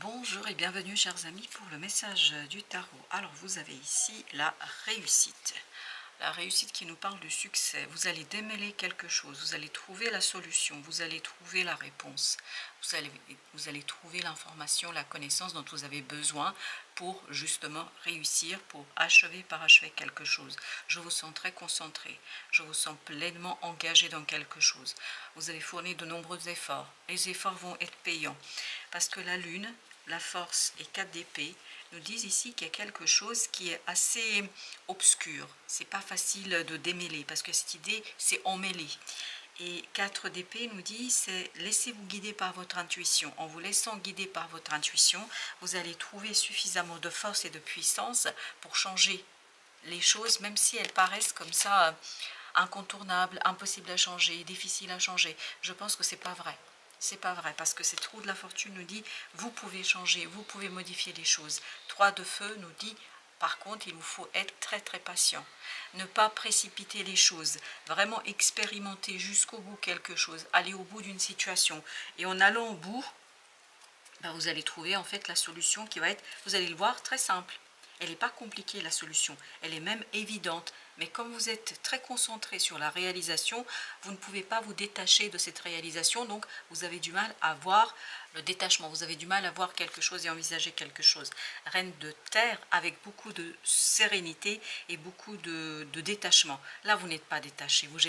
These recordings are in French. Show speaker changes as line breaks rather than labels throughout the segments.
Bonjour et bienvenue chers amis pour le message du tarot. Alors vous avez ici la réussite. La réussite qui nous parle du succès. Vous allez démêler quelque chose, vous allez trouver la solution, vous allez trouver la réponse. Vous allez trouver l'information, la connaissance dont vous avez besoin pour justement réussir, pour parachever quelque chose. Je vous sens très concentré, je vous sens pleinement engagé dans quelque chose. Vous avez fourni de nombreux efforts. Les efforts vont être payants parce que la lune, la force et 4 d'épée nous disent ici qu'il y a quelque chose qui est assez obscur. C'est pas facile de démêler parce que cette idée c'est emmêlé. Et 4 d'épée nous dit c'est laissez-vous guider par votre intuition. En vous laissant guider par votre intuition, vous allez trouver suffisamment de force et de puissance pour changer les choses, même si elles paraissent comme ça incontournables, impossibles à changer, difficiles à changer. Je pense que c'est pas vrai. C'est pas vrai, parce que cette roue de la fortune nous dit vous pouvez changer, vous pouvez modifier les choses. 3 de feu nous dit par contre il vous faut être très très patient, ne pas précipiter les choses, vraiment expérimenter jusqu'au bout quelque chose, aller au bout d'une situation, et en allant au bout, ben vous allez trouver en fait la solution qui va être, vous allez le voir, très simple. Elle n'est pas compliquée la solution, elle est même évidente. Mais comme vous êtes très concentré sur la réalisation, vous ne pouvez pas vous détacher de cette réalisation. Donc vous avez du mal à voir le détachement, vous avez du mal à voir quelque chose et envisager quelque chose. Reine de terre avec beaucoup de sérénité et beaucoup de détachement. Là vous n'êtes pas détaché, vous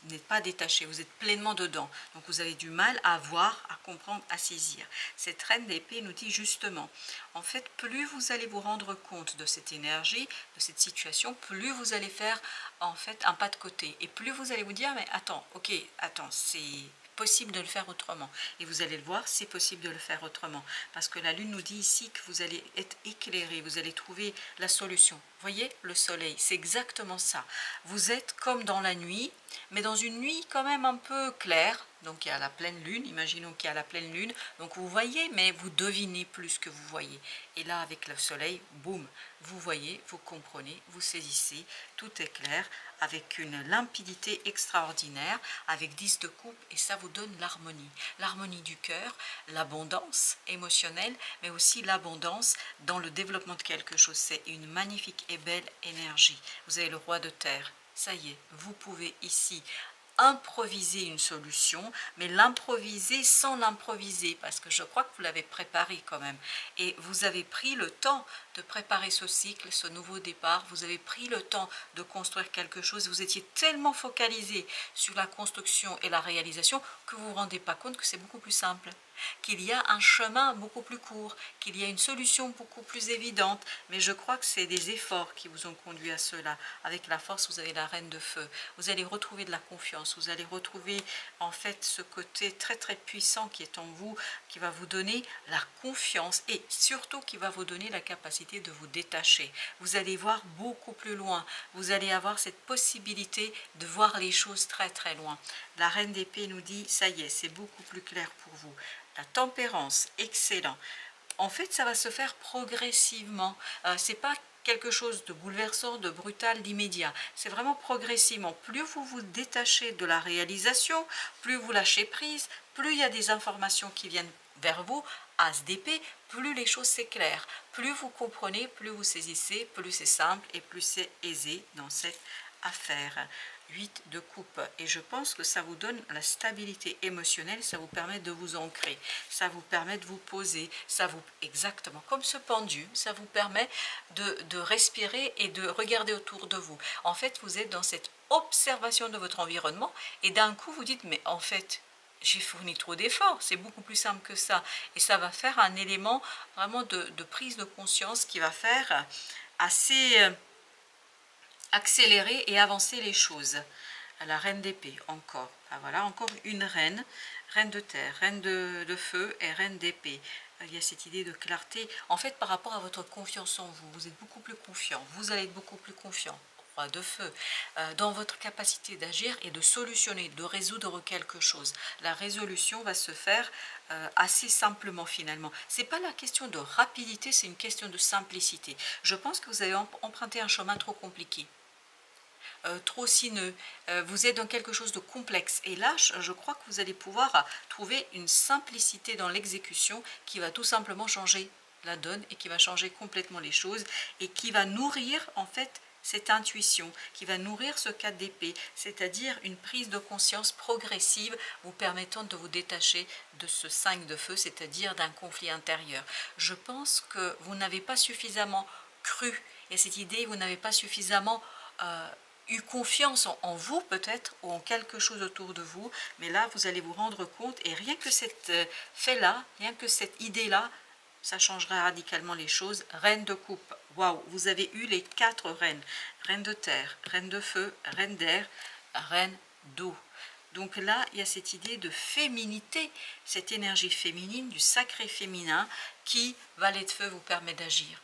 n'êtes pas détaché, vous êtes pleinement dedans. Donc vous avez du mal à voir, à comprendre, à saisir. Cette reine d'épée nous dit justement, en fait, plus vous allez vous rendre compte de cette énergie, de cette situation, plus vous allez faire en fait un pas de côté. Et plus vous allez vous dire, mais attends, ok, attends, c'est possible de le faire autrement. Et vous allez le voir, c'est possible de le faire autrement. Parce que la lune nous dit ici que vous allez être éclairé, vous allez trouver la solution. Voyez, le soleil, c'est exactement ça. Vous êtes comme dans la nuit, mais dans une nuit quand même un peu claire. Donc il y a la pleine lune, imaginons qu'il y a la pleine lune. Donc vous voyez, mais vous devinez plus que vous voyez. Et là, avec le soleil, boum, vous voyez, vous comprenez, vous saisissez, tout est clair, avec une limpidité extraordinaire, avec 10 de coupe, et ça vous donne l'harmonie. L'harmonie du cœur, l'abondance émotionnelle, mais aussi l'abondance dans le développement de quelque chose. C'est une magnifique et belle énergie. Vous avez le roi de terre. Ça y est, vous pouvez ici improviser une solution, mais l'improviser sans l'improviser, parce que je crois que vous l'avez préparé quand même. Et vous avez pris le temps de préparer ce cycle, ce nouveau départ, vous avez pris le temps de construire quelque chose, vous étiez tellement focalisé sur la construction et la réalisation que vous ne vous rendez pas compte que c'est beaucoup plus simple, qu'il y a un chemin beaucoup plus court, qu'il y a une solution beaucoup plus évidente. Mais je crois que c'est des efforts qui vous ont conduit à cela. Avec la force, vous avez la reine de feu. Vous allez retrouver de la confiance, vous allez retrouver en fait ce côté très très puissant qui est en vous, qui va vous donner la confiance et surtout qui va vous donner la capacité de vous détacher. Vous allez voir beaucoup plus loin, vous allez avoir cette possibilité de voir les choses très très loin. La reine d'épée nous dit, ça y est, c'est beaucoup plus clair pour vous. La tempérance, excellent. En fait, ça va se faire progressivement. C'est pas quelque chose de bouleversant, de brutal, d'immédiat. C'est vraiment progressivement. Plus vous vous détachez de la réalisation, plus vous lâchez prise, plus il y a des informations qui viennent vers vous, as d'épée, plus les choses s'éclairent. Plus vous comprenez, plus vous saisissez, plus c'est simple et plus c'est aisé dans cette affaire. 8 de coupe, et je pense que ça vous donne la stabilité émotionnelle, ça vous permet de vous ancrer, ça vous permet de vous poser, ça vous, exactement comme ce pendu, ça vous permet de respirer et de regarder autour de vous. En fait, vous êtes dans cette observation de votre environnement et d'un coup vous dites, mais en fait, j'ai fourni trop d'efforts, c'est beaucoup plus simple que ça. Et ça va faire un élément vraiment de prise de conscience qui va faire assez accélérer et avancer les choses. La reine d'épée, encore. Ah, voilà, encore une reine. Reine de terre, reine de feu et reine d'épée. Il y a cette idée de clarté. En fait, par rapport à votre confiance en vous, vous êtes beaucoup plus confiant. Vous allez être beaucoup plus confiant. Roi de feu, dans votre capacité d'agir et de solutionner, de résoudre quelque chose. La résolution va se faire assez simplement finalement. C'est pas la question de rapidité, c'est une question de simplicité. Je pense que vous avez emprunté un chemin trop compliqué. trop sinueux, vous êtes dans quelque chose de complexe. Et là, je crois que vous allez pouvoir trouver une simplicité dans l'exécution qui va tout simplement changer la donne et qui va changer complètement les choses et qui va nourrir en fait cette intuition, qui va nourrir ce 4 d'épée, c'est-à-dire une prise de conscience progressive vous permettant de vous détacher de ce 5 de feu, c'est-à-dire d'un conflit intérieur. Je pense que vous n'avez pas suffisamment cru et cette idée, vous n'avez pas suffisamment eu confiance en vous peut-être ou en quelque chose autour de vous, mais là vous allez vous rendre compte et rien que cet fait-là, rien que cette idée-là, ça changera radicalement les choses. Reine de coupe, waouh, vous avez eu les 4 reines. Reine de terre, reine de feu, reine d'air, reine d'eau. Donc là, il y a cette idée de féminité, cette énergie féminine, du sacré féminin qui, valet de feu, vous permet d'agir.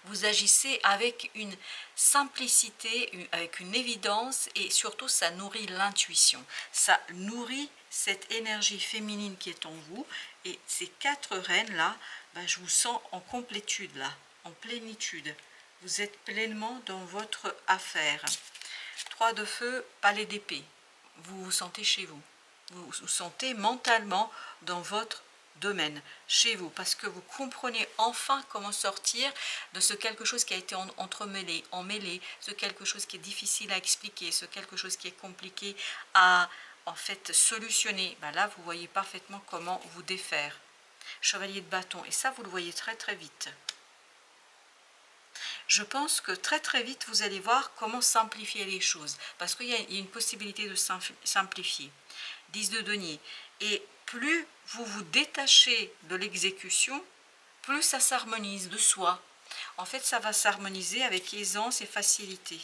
Vous agissez avec une simplicité, avec une évidence et surtout ça nourrit l'intuition. Ça nourrit cette énergie féminine qui est en vous et ces 4 reines-là, ben, je vous sens en complétude là, en plénitude. Vous êtes pleinement dans votre affaire. 3 de feu, palais d'épée. Vous vous sentez chez vous. Vous vous sentez mentalement dans votre domaine, chez vous, parce que vous comprenez enfin comment sortir de ce quelque chose qui a été entremêlé, emmêlé, ce quelque chose qui est difficile à expliquer, ce quelque chose qui est compliqué à en fait solutionner. Ben là, vous voyez parfaitement comment vous défaire. Chevalier de bâton, et ça, vous le voyez très très vite. Je pense que très très vite, vous allez voir comment simplifier les choses, parce qu'il y a une possibilité de simplifier. 10 de denier. Et plus vous vous détachez de l'exécution, plus ça s'harmonise de soi. En fait, ça va s'harmoniser avec aisance et facilité.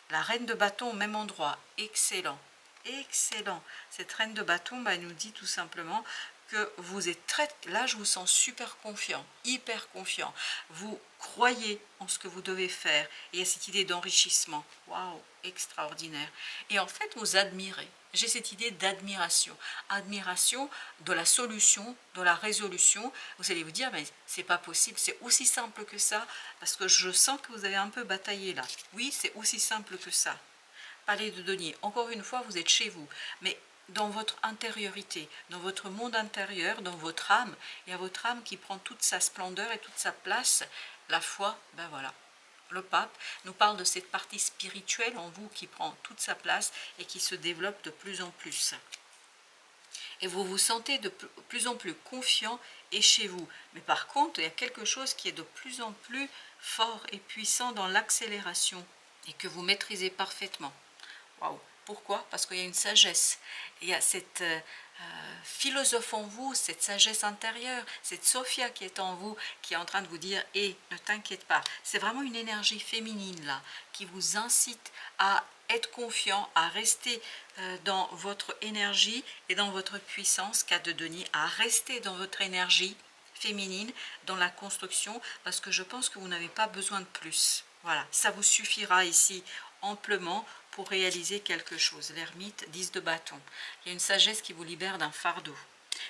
La reine de bâton au même endroit, excellent. Excellent. Cette reine de bâton, bah, elle nous dit tout simplement que vous êtes très... Là, je vous sens super confiant, hyper confiant. Vous croyez en ce que vous devez faire. Et il y a cette idée d'enrichissement. Waouh, extraordinaire. Et en fait, vous admirez. J'ai cette idée d'admiration. Admiration de la solution, de la résolution. Vous allez vous dire, mais c'est pas possible, c'est aussi simple que ça, parce que je sens que vous avez un peu bataillé là. Oui, c'est aussi simple que ça. Palais de denier, encore une fois, vous êtes chez vous, mais dans votre intériorité, dans votre monde intérieur, dans votre âme, il y a votre âme qui prend toute sa splendeur et toute sa place. La foi, ben voilà. Le pape nous parle de cette partie spirituelle en vous qui prend toute sa place et qui se développe de plus en plus. Et vous vous sentez de plus en plus confiant et chez vous. Mais par contre, il y a quelque chose qui est de plus en plus fort et puissant dans l'accélération et que vous maîtrisez parfaitement. Waouh! Pourquoi? Parce qu'il y a une sagesse. Il y a cette philosophe en vous, cette sagesse intérieure, cette Sophia qui est en vous, qui est en train de vous dire « Hé, ne t'inquiète pas ». C'est vraiment une énergie féminine là, qui vous incite à être confiant, à rester dans votre énergie et dans votre puissance, 4 de denier, à rester dans votre énergie féminine, dans la construction, parce que je pense que vous n'avez pas besoin de plus. Voilà, ça vous suffira ici amplement pour réaliser quelque chose. L'ermite, 10 de bâton. Il y a une sagesse qui vous libère d'un fardeau.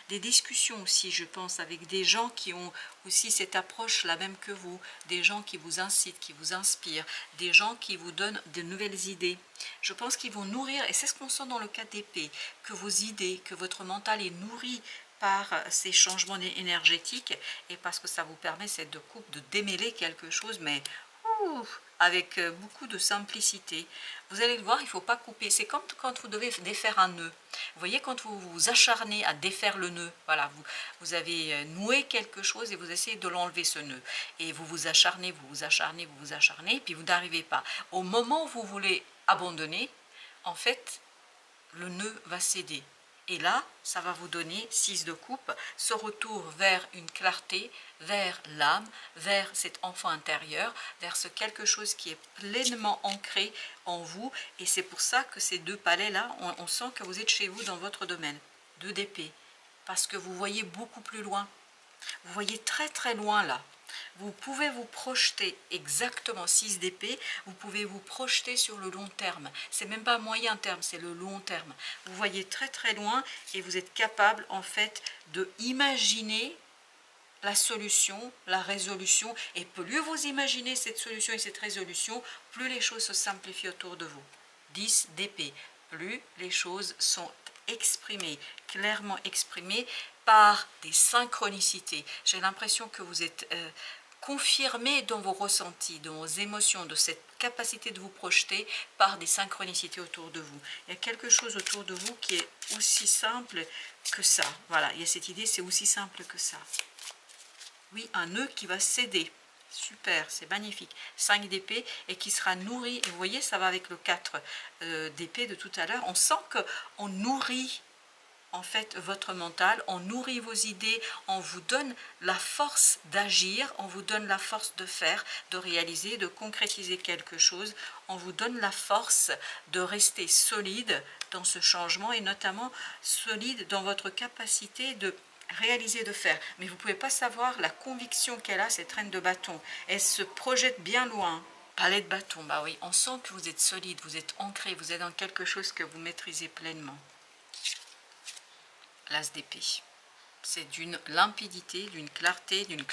Des discussions aussi, je pense, avec des gens qui ont aussi cette approche la même que vous, des gens qui vous incitent, qui vous inspirent, des gens qui vous donnent de nouvelles idées. Je pense qu'ils vont nourrir, et c'est ce qu'on sent dans le 4 d'épée, que vos idées, que votre mental est nourri par ces changements énergétiques, et parce que ça vous permet, cette de coupe, de démêler quelque chose, mais avec beaucoup de simplicité. Vous allez le voir, il ne faut pas couper. C'est comme quand vous devez défaire un nœud. Vous voyez, quand vous vous acharnez à défaire le nœud, voilà, vous avez noué quelque chose et vous essayez de l'enlever, ce nœud. Et vous vous acharnez, vous vous acharnez, vous vous acharnez, et puis vous n'arrivez pas. Au moment où vous voulez abandonner, en fait, le nœud va céder. Et là, ça va vous donner 6 de coupe, ce retour vers une clarté, vers l'âme, vers cet enfant intérieur, vers ce quelque chose qui est pleinement ancré en vous. Et c'est pour ça que ces 2 palais-là, on sent que vous êtes chez vous dans votre domaine. 2 d'épée, parce que vous voyez beaucoup plus loin. Vous voyez très très loin là. Vous pouvez vous projeter exactement 6 d'épée, vous pouvez vous projeter sur le long terme. C'est même pas moyen terme, c'est le long terme. Vous voyez très très loin et vous êtes capable en fait de imaginer la solution, la résolution. Et plus vous imaginez cette solution et cette résolution, plus les choses se simplifient autour de vous. 10 d'épée. Plus les choses sont exprimées, clairement exprimées par des synchronicités. J'ai l'impression que vous êtes confirmé dans vos ressentis, dans vos émotions, de cette capacité de vous projeter par des synchronicités autour de vous. Il y a quelque chose autour de vous qui est aussi simple que ça. Voilà, il y a cette idée, c'est aussi simple que ça. Oui, un nœud qui va céder. Super, c'est magnifique. 5 d'épée et qui sera nourri. Et vous voyez, ça va avec le 4 d'épée de tout à l'heure. On sent qu'on nourrit en fait votre mental, on nourrit vos idées, on vous donne la force d'agir, on vous donne la force de faire, de réaliser, de concrétiser quelque chose, on vous donne la force de rester solide dans ce changement et notamment solide dans votre capacité de réaliser, de faire. Mais vous ne pouvez pas savoir la conviction qu'elle a, cette reine de bâton. Elle se projette bien loin. Palais de bâton, bah oui, on sent que vous êtes solide, vous êtes ancré, vous êtes dans quelque chose que vous maîtrisez pleinement. L'as d'épée. C'est d'une limpidité, d'une clarté, d'une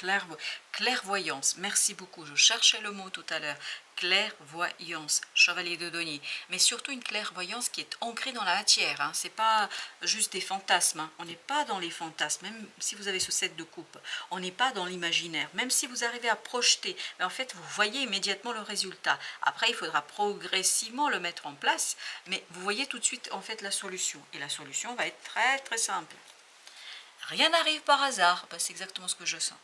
clairvoyance. Merci beaucoup. Je cherchais le mot tout à l'heure. Clairvoyance, chevalier de denier. Mais surtout une clairvoyance qui est ancrée dans la matière. Hein. Ce n'est pas juste des fantasmes. Hein. On n'est pas dans les fantasmes, même si vous avez ce 7 de coupe. On n'est pas dans l'imaginaire. Même si vous arrivez à projeter, mais en fait, vous voyez immédiatement le résultat. Après, il faudra progressivement le mettre en place. Mais vous voyez tout de suite, en fait, la solution. Et la solution va être très, très simple. Rien n'arrive par hasard, ben, c'est exactement ce que je sens.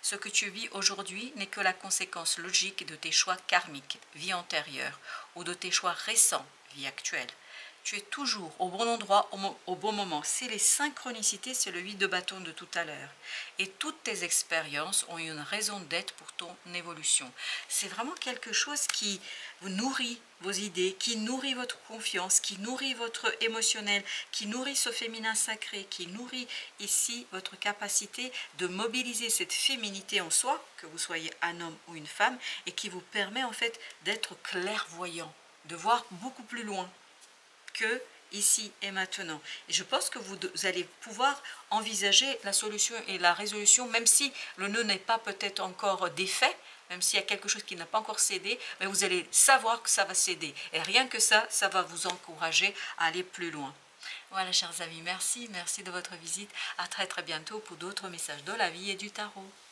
Ce que tu vis aujourd'hui n'est que la conséquence logique de tes choix karmiques, vie antérieure, ou de tes choix récents, vie actuelle. Tu es toujours au bon endroit, au bon moment. C'est les synchronicités, c'est le 8 de bâton de tout à l'heure. Et toutes tes expériences ont une raison d'être pour ton évolution. C'est vraiment quelque chose qui vous nourrit vos idées, qui nourrit votre confiance, qui nourrit votre émotionnel, qui nourrit ce féminin sacré, qui nourrit ici votre capacité de mobiliser cette féminité en soi, que vous soyez un homme ou une femme, et qui vous permet en fait d'être clairvoyant, de voir beaucoup plus loin que ici et maintenant. Et je pense que vous allez pouvoir envisager la solution et la résolution, même si le nœud n'est pas peut-être encore défait, même s'il y a quelque chose qui n'a pas encore cédé, mais vous allez savoir que ça va céder. Et rien que ça va vous encourager à aller plus loin. Voilà, chers amis, merci de votre visite. À très très bientôt pour d'autres messages de la vie et du tarot.